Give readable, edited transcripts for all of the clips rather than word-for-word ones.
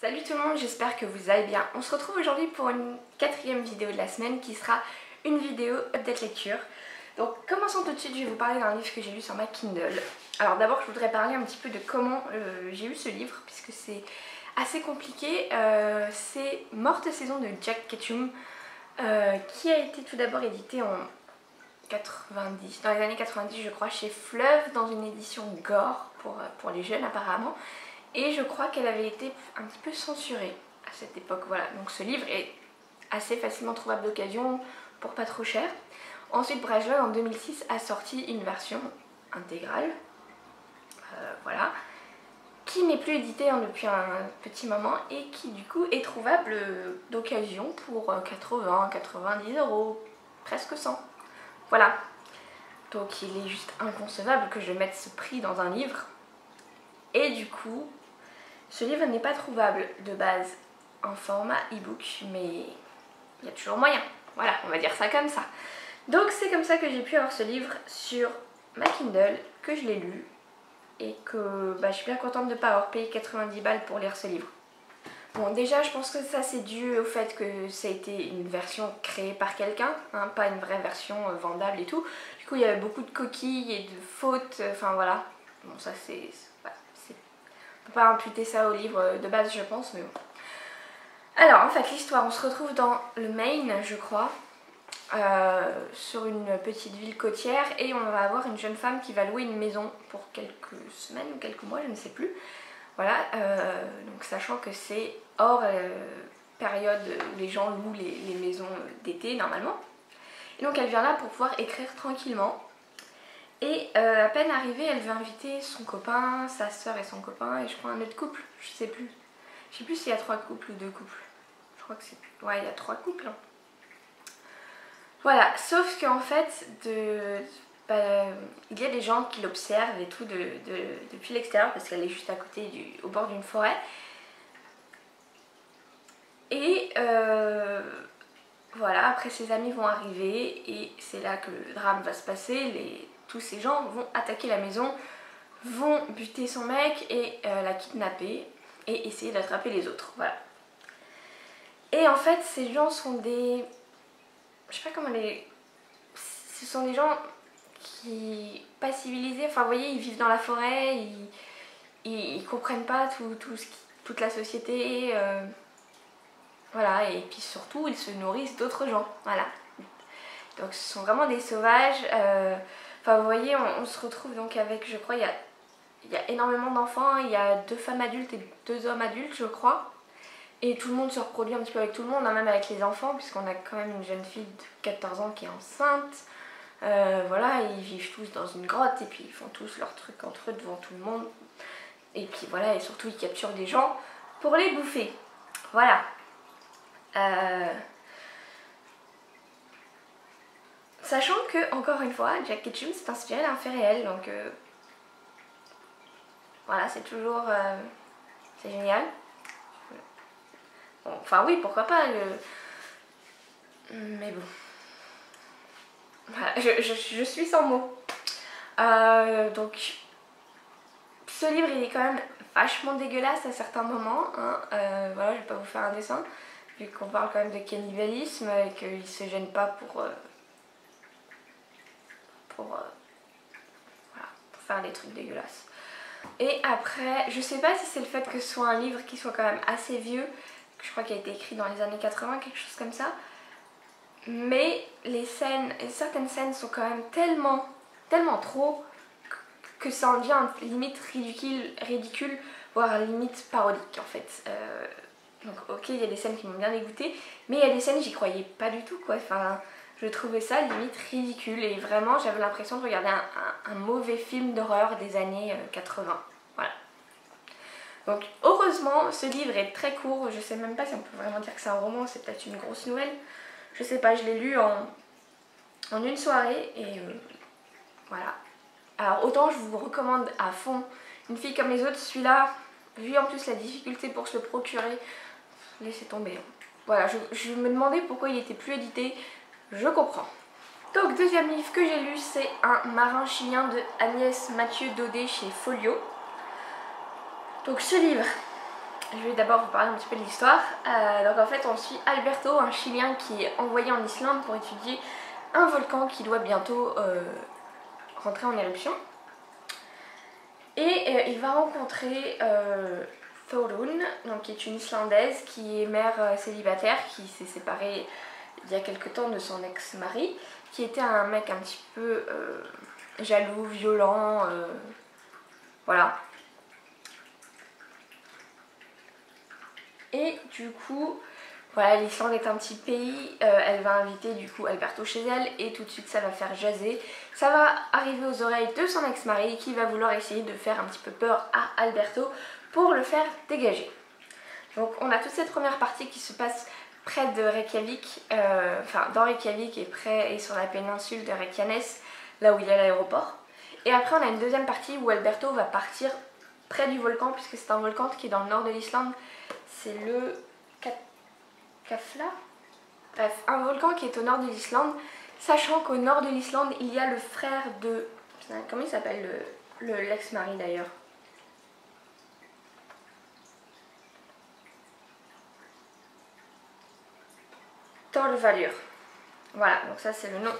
Salut tout le monde, j'espère que vous allez bien. On se retrouve aujourd'hui pour une quatrième vidéo de la semaine qui sera une vidéo update lecture. Donc commençons tout de suite, je vais vous parler d'un livre que j'ai lu sur ma Kindle. Alors d'abord je voudrais parler un petit peu de comment j'ai eu ce livre puisque c'est assez compliqué. C'est Morte saison de Jack Ketchum qui a été tout d'abord édité en 90, dans les années 90 je crois chez Fleuve dans une édition gore pour les jeunes apparemment. Et je crois qu'elle avait été un petit peu censurée à cette époque, voilà. Donc ce livre est assez facilement trouvable d'occasion pour pas trop cher. Ensuite Brajlon en 2006 a sorti une version intégrale, voilà, qui n'est plus éditée depuis un petit moment et qui du coup est trouvable d'occasion pour 80, 90 €, presque 100. Voilà. Donc il est juste inconcevable que je mette ce prix dans un livre. Et du coup, ce livre n'est pas trouvable de base en format e-book, mais il y a toujours moyen. Voilà, on va dire ça comme ça. Donc c'est comme ça que j'ai pu avoir ce livre sur ma Kindle, que je l'ai lu, et que je suis bien contente de ne pas avoir payé 90 balles pour lire ce livre. Bon, déjà je pense que ça c'est dû au fait que ça a été une version créée par quelqu'un, hein, pas une vraie version vendable et tout. Du coup il y avait beaucoup de coquilles et de fautes, enfin voilà. Bon ça c'est... On peut pas imputer ça au livre de base je pense, mais bon. Alors en fait l'histoire, on se retrouve dans le Maine je crois, sur une petite ville côtière, et on va avoir une jeune femme qui va louer une maison pour quelques semaines ou quelques mois, je ne sais plus. Voilà, donc sachant que c'est hors période où les gens louent les maisons d'été normalement. Et donc elle vient là pour pouvoir écrire tranquillement. Et à peine arrivée, elle veut inviter son copain, sa soeur et son copain, et je crois un autre couple, je sais plus. Je sais plus s'il y a 3 couples ou 2 couples. Je crois que c'est... ouais, il y a 3 couples. Hein. Voilà, sauf qu'en fait, il y a des gens qui l'observent et tout depuis l'extérieur, parce qu'elle est juste à côté, au bord d'une forêt. Et voilà, après ses amis vont arriver, et c'est là que le drame va se passer. Tous ces gens vont attaquer la maison, vont buter son mec et la kidnapper et essayer d'attraper les autres, voilà. Et en fait ces gens sont des... je sais pas comment les... ce sont des gens qui... pas civilisés, enfin vous voyez ils vivent dans la forêt, ils comprennent pas toute la société, voilà, et puis surtout ils se nourrissent d'autres gens, voilà. Donc ce sont vraiment des sauvages. Enfin vous voyez, on se retrouve donc avec, je crois, il y a énormément d'enfants, il y a 2 femmes adultes et 2 hommes adultes je crois. Et tout le monde se reproduit un petit peu avec tout le monde, hein, même avec les enfants, puisqu'on a quand même une jeune fille de 14 ans qui est enceinte. Voilà, ils vivent tous dans une grotte et puis ils font tous leurs trucs entre eux devant tout le monde. Et puis voilà, et surtout ils capturent des gens pour les bouffer. Voilà. Sachant que, encore une fois, Jack Ketchum s'est inspiré d'un fait réel, donc voilà, c'est toujours... c'est génial. Bon, enfin oui, pourquoi pas, mais bon. Voilà, je suis sans mots. Donc, ce livre, il est quand même vachement dégueulasse à certains moments, hein. Voilà, je vais pas vous faire un dessin, vu qu'on parle quand même de cannibalisme et qu'il se gêne pas pour faire des trucs dégueulasses. Et après, je sais pas si c'est le fait que ce soit un livre qui soit quand même assez vieux, que je crois qu'il a été écrit dans les années 80, quelque chose comme ça, mais certaines scènes sont quand même tellement trop que ça en devient limite ridicule, voire limite parodique en fait. Donc ok, il y a des scènes qui m'ont bien dégoûtée, mais il y a des scènes j'y croyais pas du tout quoi. Enfin, je trouvais ça limite ridicule et vraiment j'avais l'impression de regarder un mauvais film d'horreur des années 80. Voilà. Donc heureusement ce livre est très court, je sais même pas si on peut vraiment dire que c'est un roman, c'est peut-être une grosse nouvelle. Je sais pas, je l'ai lu en une soirée et voilà. Alors autant je vous recommande à fond Une fille comme les autres, celui-là, vu en plus la difficulté pour se le procurer, laissez tomber. Voilà, je me demandais pourquoi il était plus édité, je comprends. Donc deuxième livre que j'ai lu, c'est Un marin chilien de Agnès Mathieu Daudet chez Folio. Donc ce livre, je vais d'abord vous parler un petit peu de l'histoire. Donc en fait on suit Alberto, un Chilien qui est envoyé en Islande pour étudier un volcan qui doit bientôt rentrer en éruption. Et il va rencontrer Þórunn, donc qui est une Islandaise qui est mère célibataire, qui s'est séparée il y a quelque temps de son ex-mari, qui était un mec un petit peu jaloux, violent, voilà. Et du coup, voilà, l'Islande est un petit pays, elle va inviter du coup Alberto chez elle et tout de suite ça va faire jaser. Ça va arriver aux oreilles de son ex-mari qui va vouloir essayer de faire un petit peu peur à Alberto pour le faire dégager. Donc on a toute cette première partie qui se passe près de Reykjavik, enfin dans Reykjavik et sur la péninsule de Reykjanes, là où il y a l'aéroport. Et après on a une deuxième partie où Alberto va partir près du volcan, puisque c'est un volcan qui est dans le nord de l'Islande, c'est le Kafla. Bref, un volcan qui est au nord de l'Islande, sachant qu'au nord de l'Islande il y a le frère de... Comment il s'appelle l'ex-mari d'ailleurs? Thorvalur. Voilà, donc ça c'est le nom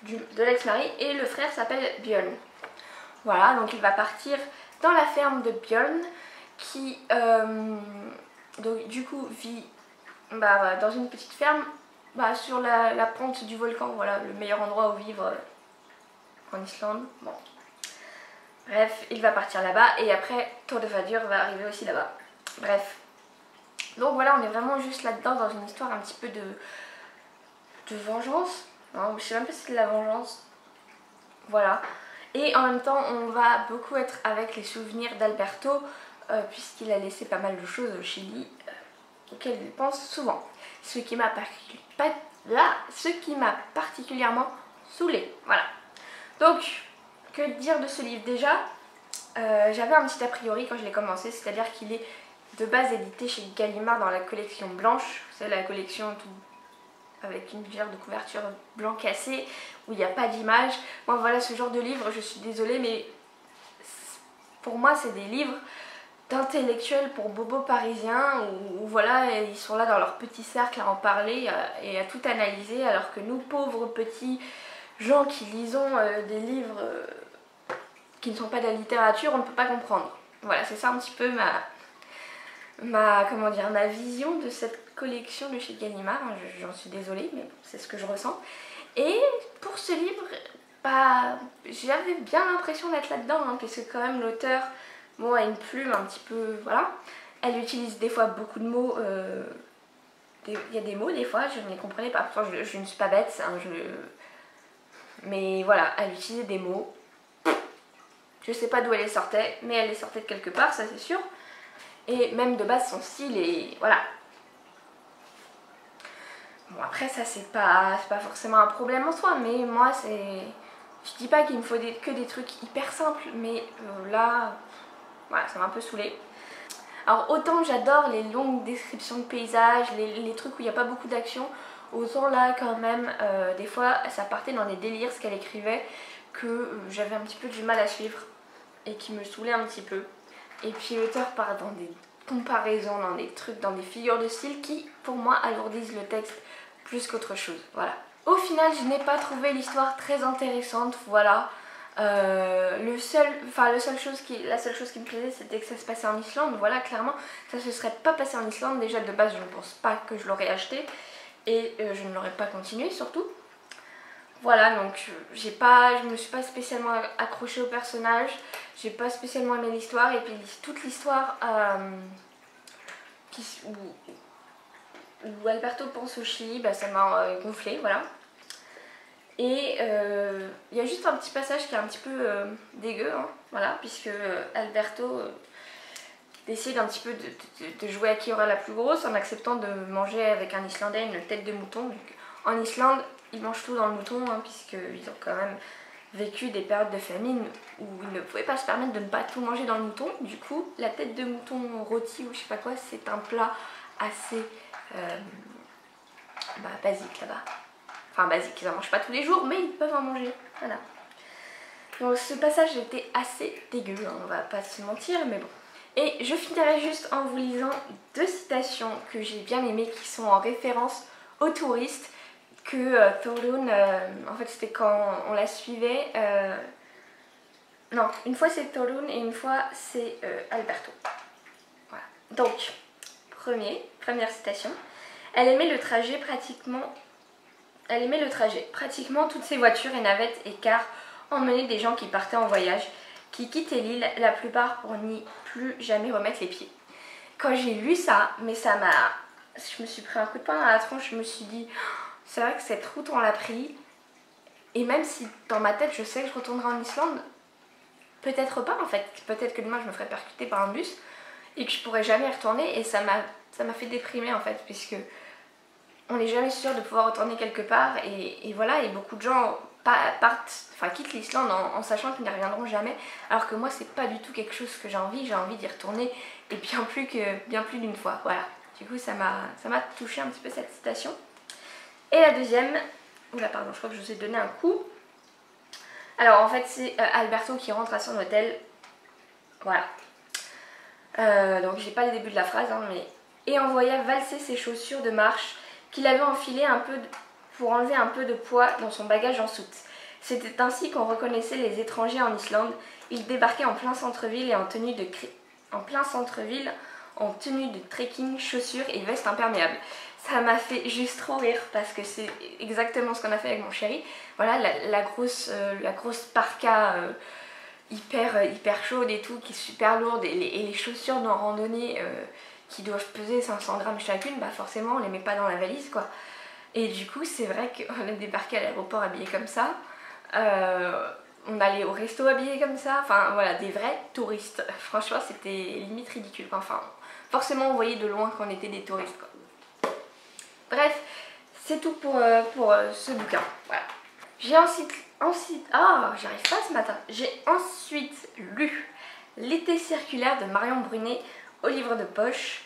de l'ex-mari et le frère s'appelle Björn. Voilà, donc il va partir dans la ferme de Björn qui donc, du coup vit dans une petite ferme sur la pente du volcan. Voilà, le meilleur endroit où vivre en Islande. Bon. Bref, il va partir là-bas et après Thorvalur va arriver aussi là-bas. Bref. Donc voilà, on est vraiment juste là-dedans dans une histoire un petit peu de vengeance. Non, je sais même pas si c'est de la vengeance. Voilà. Et en même temps, on va beaucoup être avec les souvenirs d'Alberto, puisqu'il a laissé pas mal de choses au Chili, auxquelles il pense souvent. Ce qui m'a particulièrement saoulée. Voilà. Donc, que dire de ce livre? Déjà, j'avais un petit a priori quand je l'ai commencé, c'est-à-dire qu'il est de base édité chez Gallimard dans la collection blanche. C'est la collection tout avec une genre de couverture blanc cassé où il n'y a pas d'image. Moi voilà, ce genre de livre, je suis désolée, mais pour moi c'est des livres d'intellectuels pour bobos parisiens où voilà, ils sont là dans leur petit cercle à en parler et à tout analyser, alors que nous pauvres petits gens qui lisons des livres qui ne sont pas de la littérature, on ne peut pas comprendre. Voilà, c'est ça un petit peu ma vision de cette collection de chez Gallimard. J'en suis désolée, mais c'est ce que je ressens. Et pour ce livre, j'avais bien l'impression d'être là-dedans, puisque quand même l'auteur a une plume un petit peu, voilà. Elle utilise des fois beaucoup de mots, il y a des mots des fois, je ne les comprenais pas, pourtant je ne suis pas bête, mais voilà, elle utilisait des mots. Je sais pas d'où elle les sortait, mais elle les sortait de quelque part, ça c'est sûr. Et même de base son style et voilà. Bon après ça c'est pas forcément un problème en soi, mais moi c'est... Je dis pas qu'il me faut que des trucs hyper simples, mais là, voilà, ça m'a un peu saoulée. Alors autant j'adore les longues descriptions de paysages, les trucs où il n'y a pas beaucoup d'action, autant là quand même, des fois ça partait dans des délires ce qu'elle écrivait, que j'avais un petit peu du mal à suivre et qui me saoulait un petit peu. Et puis l'auteur part dans des comparaisons, dans des trucs, dans des figures de style qui, pour moi, alourdissent le texte plus qu'autre chose. Voilà. Au final, je n'ai pas trouvé l'histoire très intéressante, voilà. La seule chose qui me plaisait, c'était que ça se passait en Islande. Voilà, clairement, ça se serait pas passé en Islande. Déjà, de base, je ne pense pas que je l'aurais acheté. Et je ne l'aurais pas continué, surtout. Voilà, donc je me suis pas spécialement accrochée au personnage, j'ai pas spécialement aimé l'histoire, et puis toute l'histoire où Alberto pense au Chili, ça m'a gonflé, voilà. Et il y a juste un petit passage qui est un petit peu dégueu, voilà, puisque Alberto décide un petit peu de jouer à qui aura la plus grosse en acceptant de manger avec un Islandais une tête de mouton. Donc, en Islande, ils mangent tout dans le mouton, puisqu'ils ont quand même vécu des périodes de famine où ils ne pouvaient pas se permettre de ne pas tout manger dans le mouton. Du coup, la tête de mouton rôti ou je sais pas quoi, c'est un plat assez basique là-bas. Enfin basique, ils en mangent pas tous les jours, mais ils peuvent en manger, voilà. Donc ce passage était assez dégueu, on va pas se mentir, mais bon. Et je finirai juste en vous lisant 2 citations que j'ai bien aimées qui sont en référence aux touristes que Torun, en fait c'était quand on la suivait, non, une fois c'est Torun et une fois c'est Alberto. Voilà. Donc, première citation, elle aimait le trajet pratiquement toutes ces voitures et navettes et cars emmenaient des gens qui partaient en voyage, qui quittaient l'île, la plupart pour n'y plus jamais remettre les pieds. Quand j'ai lu ça, mais je me suis pris un coup de poing dans la tronche, je me suis dit, c'est vrai que cette route on l'a pris, et même si dans ma tête je sais que je retournerai en Islande, peut-être pas en fait, peut-être que demain je me ferai percuter par un bus, et que je pourrai jamais y retourner, et ça m'a fait déprimer en fait, puisque on n'est jamais sûr de pouvoir retourner quelque part, et voilà, et beaucoup de gens quittent l'Islande en sachant qu'ils n'y reviendront jamais, alors que moi c'est pas du tout quelque chose que j'ai envie d'y retourner, et bien plus d'une fois, voilà. Du coup ça m'a touché un petit peu cette citation. Et la deuxième, oula pardon, je crois que je vous ai donné un coup. Alors en fait c'est Alberto qui rentre à son hôtel, voilà. Donc j'ai pas le début de la phrase, hein, mais... Et envoya valser ses chaussures de marche qu'il avait enfilées pour enlever un peu de poids dans son bagage en soute. C'était ainsi qu'on reconnaissait les étrangers en Islande. Ils débarquaient en plein centre-ville et en tenue de trekking, chaussures et veste imperméable. Ça m'a fait juste trop rire parce que c'est exactement ce qu'on a fait avec mon chéri. Voilà, la grosse parka hyper chaude et tout, qui est super lourde, et les chaussures de randonnée qui doivent peser 500 grammes chacune, bah forcément on les met pas dans la valise quoi. Et du coup c'est vrai qu'on a débarqué à l'aéroport habillés comme ça, on allait au resto habillés comme ça, enfin voilà, des vrais touristes. Franchement c'était limite ridicule quoi. Enfin forcément on voyait de loin qu'on était des touristes quoi. Bref, c'est tout pour ce bouquin, voilà. J'ai ensuite j'arrive pas ce matin. J'ai ensuite lu L'été circulaire de Marion Brunet au livre de poche.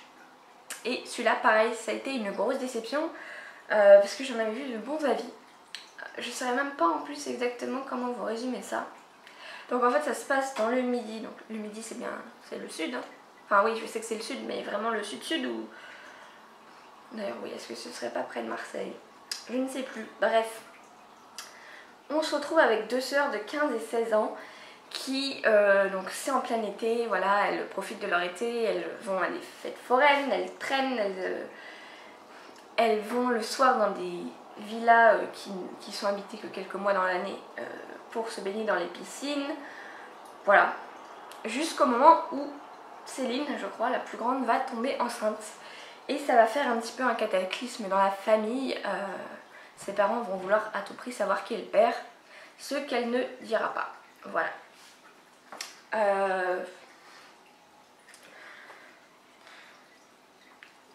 Et celui-là, pareil, ça a été une grosse déception parce que j'en avais vu de bons avis. Je ne saurais même pas en plus exactement comment vous résumer ça. Donc en fait, ça se passe dans le Midi. Donc le Midi, c'est le sud. Hein. Enfin oui, je sais que c'est le sud, mais vraiment le sud-sud ou... D'ailleurs, oui, est-ce que ce serait pas près de Marseille? Je ne sais plus. Bref. On se retrouve avec 2 sœurs de 15 et 16 ans qui, donc c'est en plein été, voilà, elles profitent de leur été, elles vont à des fêtes foraines, elles traînent, elles vont le soir dans des villas qui sont habitées que quelques mois dans l'année pour se baigner dans les piscines, voilà, jusqu'au moment où Céline, je crois, la plus grande, va tomber enceinte. Et ça va faire un petit peu un cataclysme dans la famille. Ses parents vont vouloir à tout prix savoir qui est le père, ce qu'elle ne dira pas. Voilà.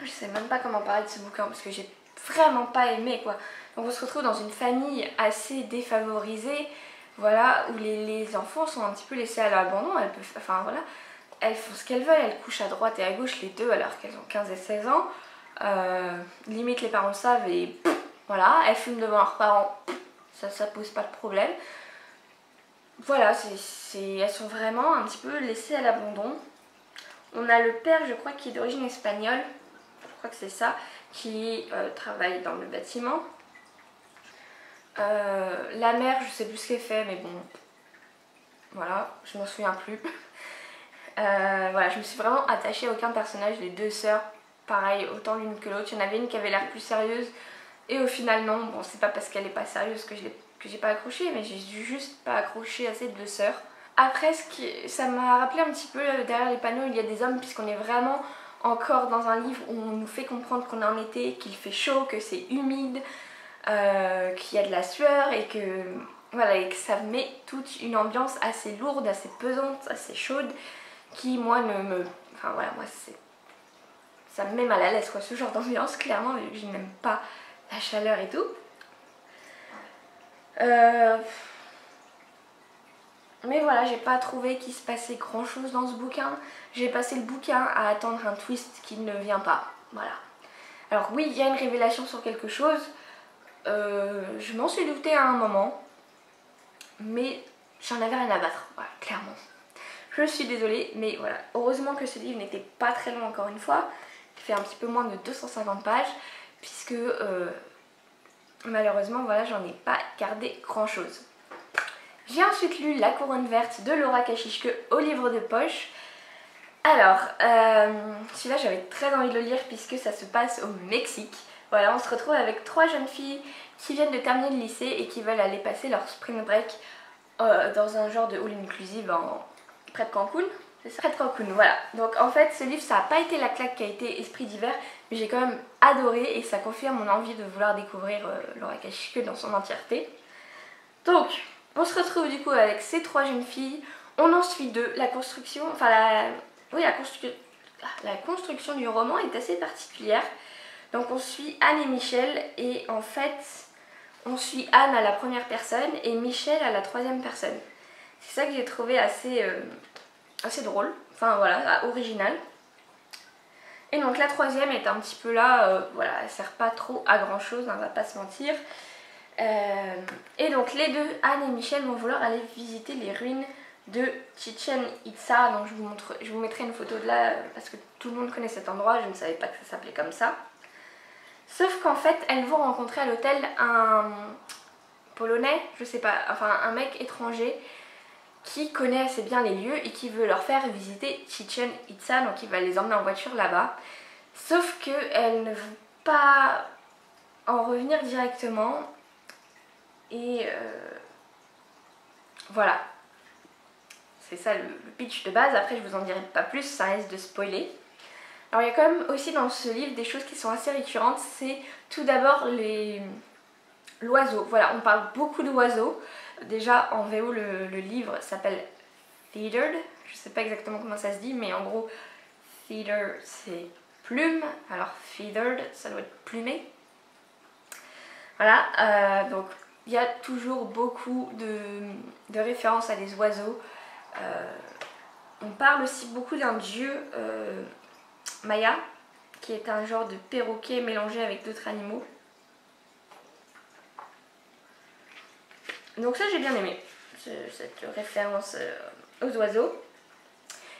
Je sais même pas comment parler de ce bouquin parce que j'ai vraiment pas aimé quoi. Donc on se retrouve dans une famille assez défavorisée, voilà, où les enfants sont un petit peu laissés à l'abandon. Enfin voilà, elles font ce qu'elles veulent, elles couchent à droite et à gauche les deux alors qu'elles ont 15 et 16 ans. Limite les parents savent et voilà, elles fument devant leurs parents, ça pose pas de problème. Voilà, elles sont vraiment un petit peu laissées à l'abandon. On a le père, je crois, qui est d'origine espagnole, je crois que c'est ça, qui travaille dans le bâtiment. La mère, je sais plus ce qu'elle fait, mais bon, voilà, je m'en souviens plus. Voilà, je me suis vraiment attachée à aucun personnage, les 2 sœurs, pareil, autant l'une que l'autre. Il y en avait une qui avait l'air plus sérieuse, et au final non, bon c'est pas parce qu'elle est pas sérieuse que j'ai pas accroché, mais j'ai juste pas accroché à ces 2 sœurs. Après, ça m'a rappelé un petit peu, derrière les panneaux, il y a des hommes, puisqu'on est vraiment encore dans un livre où on nous fait comprendre qu'on est en été, qu'il fait chaud, que c'est humide, qu'il y a de la sueur, et que, voilà, et que ça met toute une ambiance assez lourde, assez pesante, assez chaude, qui, moi, Enfin, voilà, moi, ça me met mal à l'aise, quoi, ce genre d'ambiance, clairement, vu que je n'aime pas la chaleur et tout. Mais voilà, j'ai pas trouvé qu'il se passait grand chose dans ce bouquin. J'ai passé le bouquin à attendre un twist qui ne vient pas. Voilà. Alors oui, il y a une révélation sur quelque chose. Je m'en suis doutée à un moment. Mais j'en avais rien à battre. Voilà, clairement. Je suis désolée, mais voilà. Heureusement que ce livre n'était pas très long encore une fois. Il fait un petit peu moins de 250 pages, puisque malheureusement, voilà, j'en ai pas gardé grand chose. J'ai ensuite lu La Couronne Verte de Laura Kashishke au livre de poche. Alors, celui-là j'avais très envie de le lire puisque ça se passe au Mexique. Voilà, on se retrouve avec 3 jeunes filles qui viennent de terminer le lycée et qui veulent aller passer leur spring break dans un genre de all inclusive près de Cancun. C'est ça, près de Cancun, voilà. Donc en fait ce livre ça n'a pas été la claque qui a été Esprit d'hiver, mais j'ai quand même adoré et ça confirme mon envie de vouloir découvrir Laura Kashishke dans son entièreté. Donc on se retrouve du coup avec ces 3 jeunes filles, on en suit 2, la construction, enfin la construction du roman est assez particulière. Donc on suit Anne et Michel et en fait on suit Anne à la première personne et Michel à la 3e personne. C'est ça que j'ai trouvé assez drôle, enfin voilà, original. Et donc la 3e est un petit peu là, voilà, elle sert pas trop à grand chose, on va pas se mentir. Et donc les 2, Anne et Michel, vont vouloir aller visiter les ruines de Chichen Itza. Donc je vous mettrai une photo de là parce que tout le monde connaît cet endroit, je ne savais pas que ça s'appelait comme ça. Sauf qu'en fait elles vont rencontrer à l'hôtel un Polonais, je sais pas, enfin un mec étranger qui connaît assez bien les lieux et qui veut leur faire visiter Chichen Itza, donc il va les emmener en voiture là-bas. Sauf qu'elles ne vont pas en revenir directement et voilà. C'est ça le pitch de base, après je vous en dirai pas plus, ça risque de spoiler. Alors il y a quand même aussi dans ce livre des choses qui sont assez récurrentes, c'est tout d'abord l'oiseau. Voilà, on parle beaucoup d'oiseaux. Déjà en VO le livre s'appelle Feathered, je sais pas exactement comment ça se dit, mais en gros Feather c'est plume, alors Feathered ça doit être plumé. Voilà, donc il y a toujours beaucoup de références à des oiseaux. On parle aussi beaucoup d'un dieu Maya, qui est un genre de perroquet mélangé avec d'autres animaux. Donc ça j'ai bien aimé, cette référence aux oiseaux.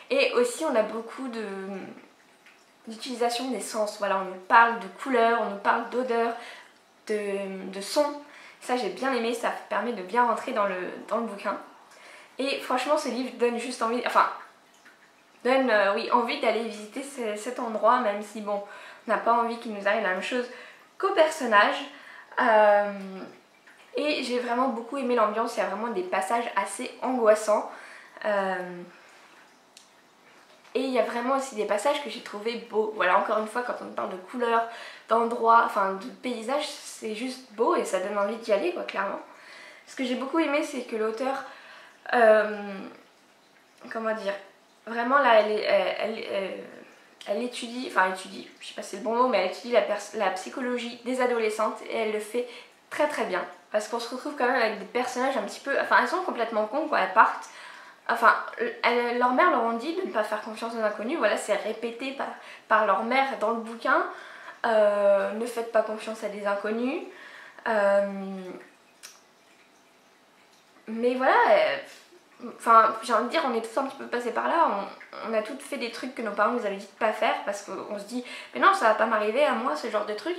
Et aussi on a beaucoup d'utilisation des sens. Voilà, on nous parle de couleurs, on nous parle d'odeurs, de sons. Ça j'ai bien aimé, ça permet de bien rentrer dans le bouquin. Et franchement ce livre donne juste envie, enfin donne oui, envie d'aller visiter cet endroit, même si bon, on n'a pas envie qu'il nous arrive la même chose qu'aux personnages. Et j'ai vraiment beaucoup aimé l'ambiance, il y a vraiment des passages assez angoissants. Et il y a vraiment aussi des passages que j'ai trouvé beaux. Voilà, encore une fois, quand on parle de couleurs, d'endroits, enfin de paysages, c'est juste beau et ça donne envie d'y aller, quoi, clairement. Ce que j'ai beaucoup aimé, c'est que l'auteur, comment dire, vraiment là, elle étudie, enfin étudie, je sais pas si c'est le bon mot, mais elle étudie la psychologie des adolescentes et elle le fait très très bien. Parce qu'on se retrouve quand même avec des personnages un petit peu, enfin elles sont complètement cons quand elles partent. Enfin, leur mère leur ont dit de ne pas faire confiance aux inconnus, voilà, c'est répété par leur mère dans le bouquin. Ne faites pas confiance à des inconnus. Mais voilà, enfin, j'ai envie de dire, on est tous un petit peu passés par là, on a toutes fait des trucs que nos parents nous avaient dit de pas faire parce qu'on se dit, mais non, ça va pas m'arriver à moi, ce genre de truc.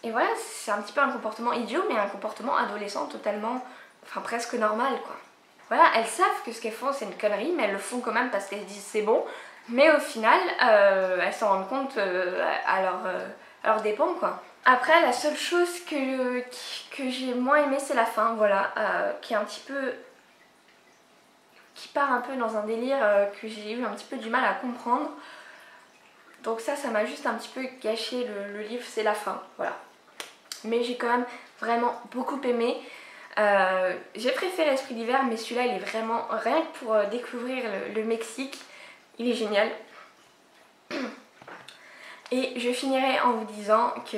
Et voilà, c'est un petit peu un comportement idiot, mais un comportement adolescent totalement, enfin presque normal, quoi. Voilà, elles savent que ce qu'elles font c'est une connerie, mais elles le font quand même parce qu'elles disent c'est bon. Mais au final, elles s'en rendent compte à leur dépens, quoi. Après, la seule chose que j'ai moins aimé, c'est la fin, voilà, qui est un petit peu... qui part un peu dans un délire que j'ai eu un petit peu du mal à comprendre. Donc ça m'a juste un petit peu gâché le livre, c'est la fin, voilà. Mais j'ai quand même vraiment beaucoup aimé. J'ai préféré Esprit d'hiver, mais celui-là il est vraiment, rien que pour découvrir le Mexique, il est génial. Et je finirai en vous disant que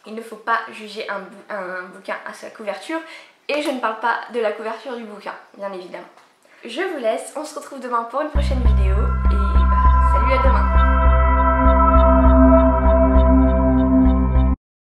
il ne faut pas juger un bouquin à sa couverture, et je ne parle pas de la couverture du bouquin, bien évidemment. Je vous laisse, on se retrouve demain pour une prochaine vidéo, et bah, salut à demain.